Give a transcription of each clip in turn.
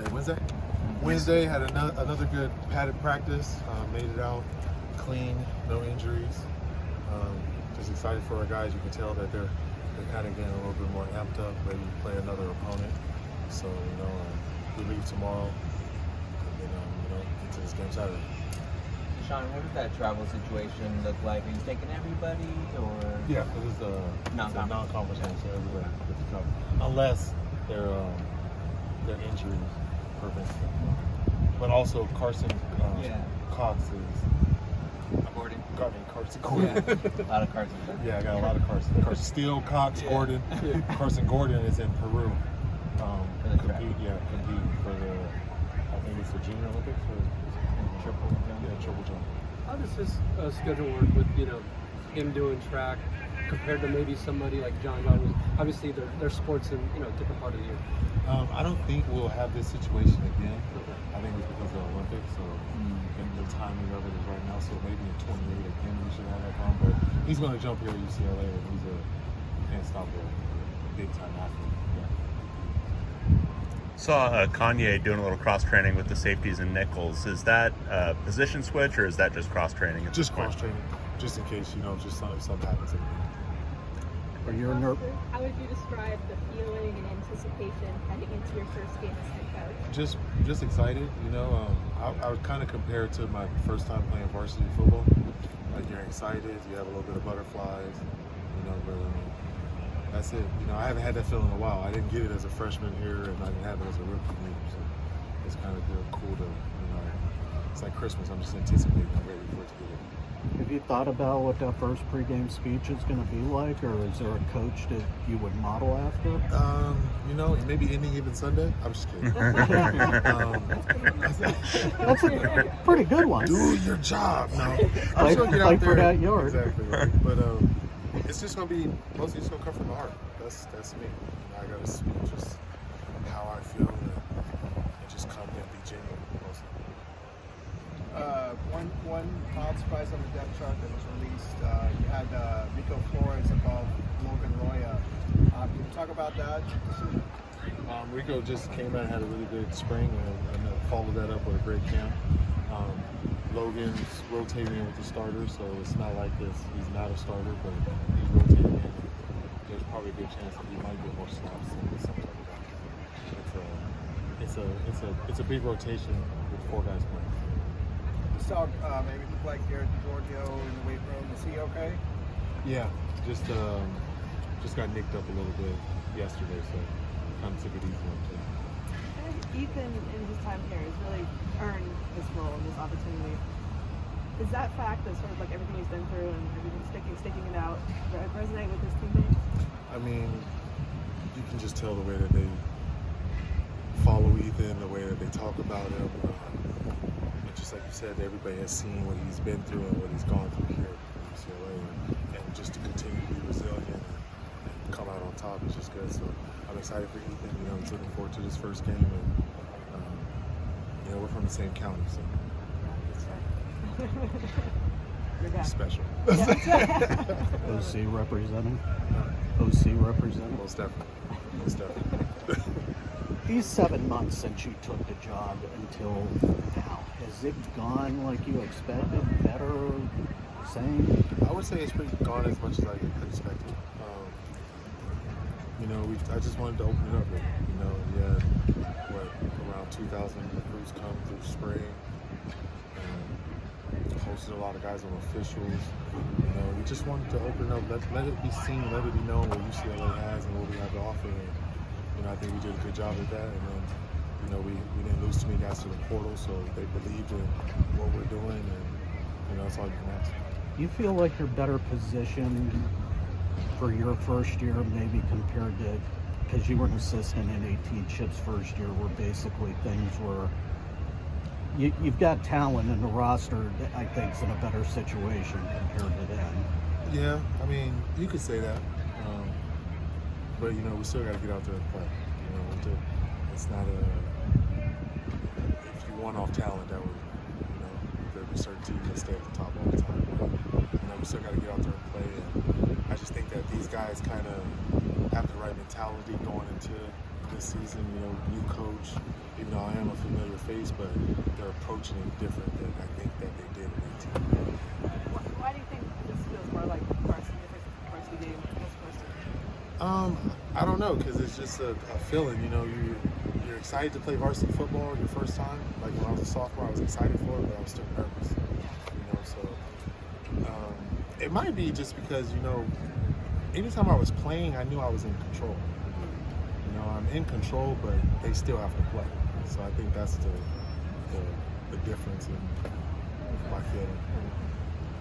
Wednesday. Wednesday had another good padded practice. Made it out clean, no injuries. Just excited for our guys. You can tell that they're kind of getting a little bit more amped up, ready to play another opponent. So we leave tomorrow, and then into this game Saturday. DeShaun, what does that travel situation look like? Are you taking everybody, or? Yeah, it is a non-conference game, so everybody gets to come, unless their injuries prevent them. But also Carson Cox is Gordon. Carson Gordon. Yeah, a lot of Carson. Yeah, I got a lot of Carson. Carson Steele, Cox, Gordon. Carson Gordon is in Peru. Compete for the, I think it's the Junior Olympics or triple jump. Yeah, triple jump. How does his schedule work with him doing track compared to maybe somebody like John Goddard? Obviously, they're sports in a different part of the year. I don't think we'll have this situation again. I think it's because of the Olympics, so and the timing of it is right now. So maybe in 28 again we should have that problem. But he's going to jump here at UCLA, and you can't stop a big time athlete. Saw Kanye doing a little cross training with the safeties and nickels. Is that a position switch, or is that just cross training? Just cross training, just in case just something happens. Are you nervous? How would you describe the feeling and anticipation heading into your first game as head coach? Just excited. I would kind of compare it to my first time playing varsity football. Like, you're excited, you have a little bit of butterflies, but that's it. I haven't had that feeling in a while. I didn't get it as a freshman here, and I didn't have it as a rookie either. So it's kind of cool to, it's like Christmas. I'm just anticipating. I'm ready for it to get it. Have you thought about what that first pregame speech is going to be like, or is there a coach that you would model after? Maybe any given Sunday. I'm just kidding. That's a pretty good one. Do your job. No, I'm just gonna get out there. For that yard. Exactly. Right. But it's just gonna be mostly just gonna come from the heart. That's me. I gotta speak just how I feel and just come and be genuine. Mostly. One odd surprise on the depth chart that was released. You had Rico Flores above Logan Roya. Can you talk about that? Rico just came out and had a really good spring and followed that up with a great camp. Logan's rotating in with the starters, so it's not like he's not a starter, but he's rotating in. There's probably a good chance that he might get more snaps in some type of guy. It's a big rotation with 4 guys playing. You saw maybe look like Garrett Giorgio in the weight room. Is he okay? Yeah, just got nicked up a little bit yesterday, so kind of took it easy on him. Ethan, in his time here, has really earned this role and this opportunity. Is that fact that sort of like everything he's been through and everything sticking it out resonate with his teammates? I mean, you can just tell the way that they follow Ethan, the way that they talk about him. Just like you said, everybody has seen what he's been through and what he's gone through here at UCLA, and just to continue to be resilient and come out on top is just good. So I'm excited for Ethan. He's looking forward to this first game, and we're from the same county, so it's special. OC representing. OC representing. Most definitely. These 7 months since you took the job until now, has it gone like you expected? Better? Same? I would say it's gone as much as I expected. I just wanted to open it up. We had around 2,000 recruits come through spring. Hosted a lot of guys on officials. We just wanted to open it up, let it be seen, let it be known what UCLA has and what we have to offer. And, I think we did a good job at that. And then, we didn't lose too many guys to the portal, so they believed in what we're doing, and that's all you can ask. You feel like you're better positioned for your first year, maybe compared to, because you were an assistant in 18 Chip's first year, where basically things were, you've got talent in the roster that I think is in a better situation compared to then. Yeah, I mean, you could say that. But, we still got to get out there and play. It's not if you want off talent, that would, there'd be certain teams that stay at the top all the time. But, we still got to get out there and play. And I just think that these guys kind of have the right mentality going into this season. New coach, even though I am a familiar face, but they're approaching it different than I think that they did in 18. Why do you think this feels more like varsity versus varsity game? I don't know, because it's just a feeling. You know, you're excited to play varsity football your first time. Like when I was a sophomore, I was excited for it, but I was still nervous. You know, so it might be just because, you know, anytime I was playing, I knew I was in control. You know, I'm in control, but they still have to play. So I think that's the difference in my feeling.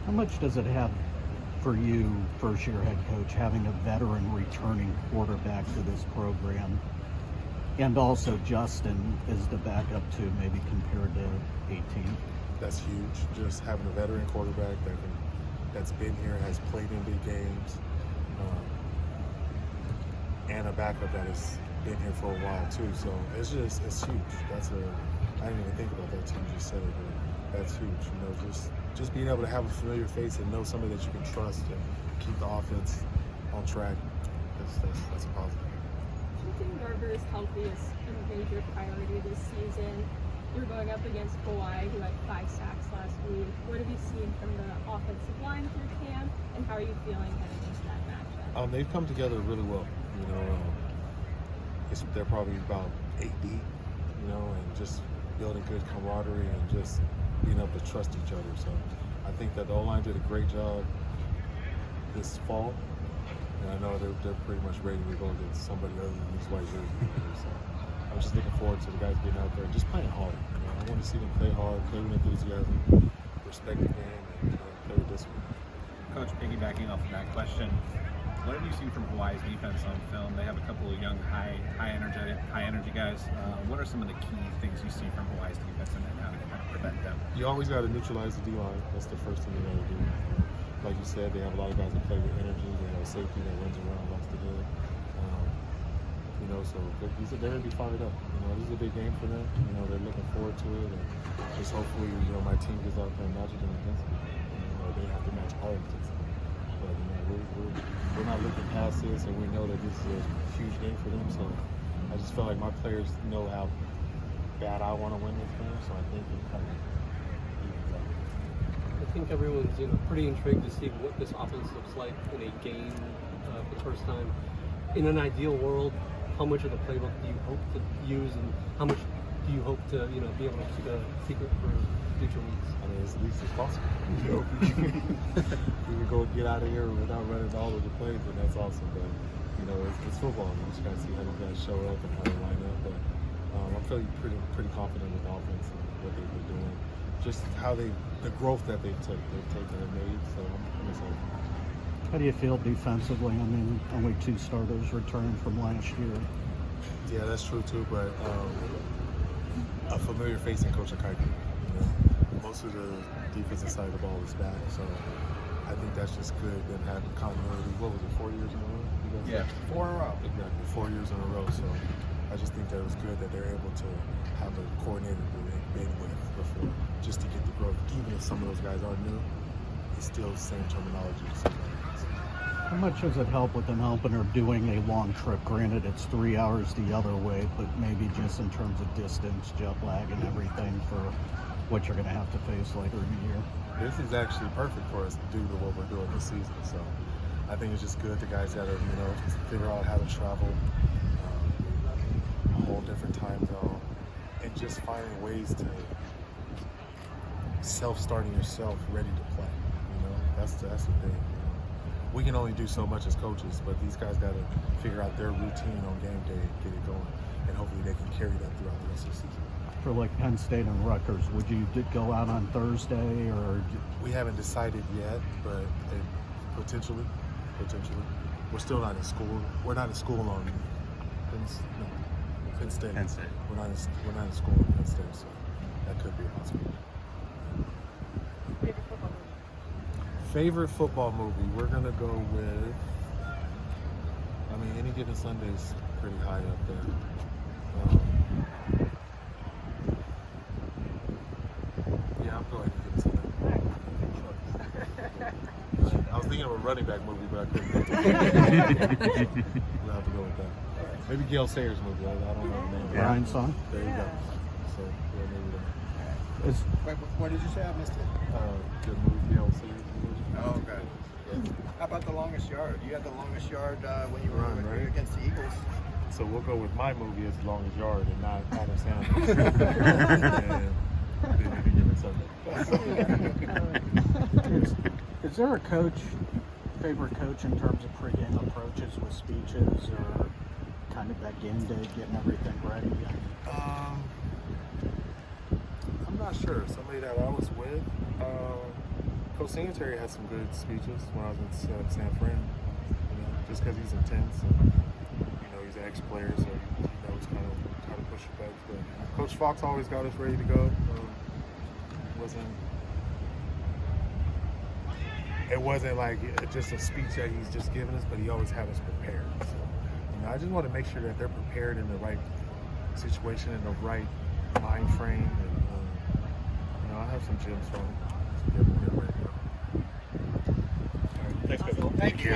How much does it have for you, first-year head coach, having a veteran returning quarterback to this program, and also Justin is the backup too, maybe compared to 18? That's huge. Just having a veteran quarterback that's been here, has played in big games, and a backup that has been here for a while too. So it's huge. I didn't even think about that till you just said it, but that's huge. You know, just being able to have a familiar face and know somebody that you can trust and keep the offense on track. That's a positive. Keeping Garber's healthy is a major priority this season. You're going up against Hawaii, who had 5 sacks last week. What have you seen from the offensive line through camp, and how are you feeling heading into that matchup? They've come together really well. You know, they're probably about 8 deep. You know, and just building good camaraderie and just being able to trust each other. So I think that the O-line did a great job this fall, and I know they're pretty much ready to go against somebody other than these white jerseys. So I'm just looking forward to the guys getting out there and just playing hard. You know, I want to see them play hard, play with enthusiasm, respect the game, and play with discipline. Coach, piggybacking off of that question, what have you seen from Hawaii's defense on film? They have a couple of young, high energy guys. What are some of the key things you see from Hawaii's defense and how to kind of prevent them? You always got to neutralize the D-line. That's the first thing you got to do. Like you said, they have a lot of guys that play with energy. They have a safety that runs around, likes to do it. You know, so they're going to be fired up. You know, this is a big game for them. You know, they're looking forward to it. And just hopefully, you know, my team gets out there and matches them against them. You know, they have to match our intensity. But, you know, we're not looking past this, and we know that this is a huge game for them. So I just feel like my players know how bad I want to win this game. So I think it kind of evens out. I think everyone's pretty intrigued to see what this offense looks like in a game for the first time. In an ideal world, how much of the playbook do you hope to use, and how much do you hope to be able to keep a secret for future weeks? I mean, as least as possible. You know, if we can go get out of here without running all of the plays, then that's awesome. But you know, it's football. You just gotta see how these guys show up and how they line up. But I'm feeling pretty confident with the offense and what they've been doing. Just how the growth that they've taken and made. So I'm excited. How do you feel defensively? I mean, only 2 starters returned from last year. Yeah, that's true too. But a familiar face in Coach Akaike. You know, most of the defensive side of the ball is back, so I think that's just good. Then having continuity. What was it? 4 years in a row? Yeah, 4 in a row. Exactly, 4 years in a row. So I just think that it was good that they're able to have a coordinator that they've been with before, just to get the growth. Even if some of those guys are new, it's still the same terminology. How much does it help with an opener doing a long trip? Granted, it's 3 hours the other way, but maybe just in terms of distance, jet lag, and everything for what you're going to have to face later in the year. This is actually perfect for us due to what we're doing this season. So I think it's just good. The guys got to, figure out how to travel a whole different time zone and just finding ways to self-starting yourself ready to play. You know, that's the thing. We can only do so much as coaches, but these guys got to figure out their routine on game day and get it going, and hopefully they can carry that throughout the rest of the season. For like Penn State and Rutgers, would you go out on Thursday or? We haven't decided yet, but potentially. We're still not in school. We're not in school on Penn State. Penn State. We're not in school on Penn State, so that could be a possibility. Favorite football movie? We're gonna go with. I mean, Any Given Sunday's pretty high up there. Yeah, I'll go ahead and give it to that. I was thinking of a running back movie, but I couldn't. We'll have to go with that. Maybe Gail Sayers movie. I don't know the name. Brian Song? There you go. So yeah, maybe that. Is, Wait, what did you say? I missed it. The movie, the old series. Oh, okay. How about the longest yard? You had the longest yard when you were Run, right? against the Eagles. So we'll go with my movie as Longest Yard and not Adam Sandler's. And then we can give it something. is there a favorite coach in terms of pregame approaches with speeches or kind of that game day, getting everything ready? I'm not sure. Somebody that I was with, Coach Singletary had some good speeches when I was in San Fran. You know, just because he's intense and he's an ex-player, so he knows kind of how to push your buttons. But Coach Fox always got us ready to go. It wasn't like just a speech that he's just giving us, but he always had us prepared. So, I just want to make sure that they're prepared in the right situation, in the right mind frame, and I have some gems from him. Thanks, Coach. Thank you.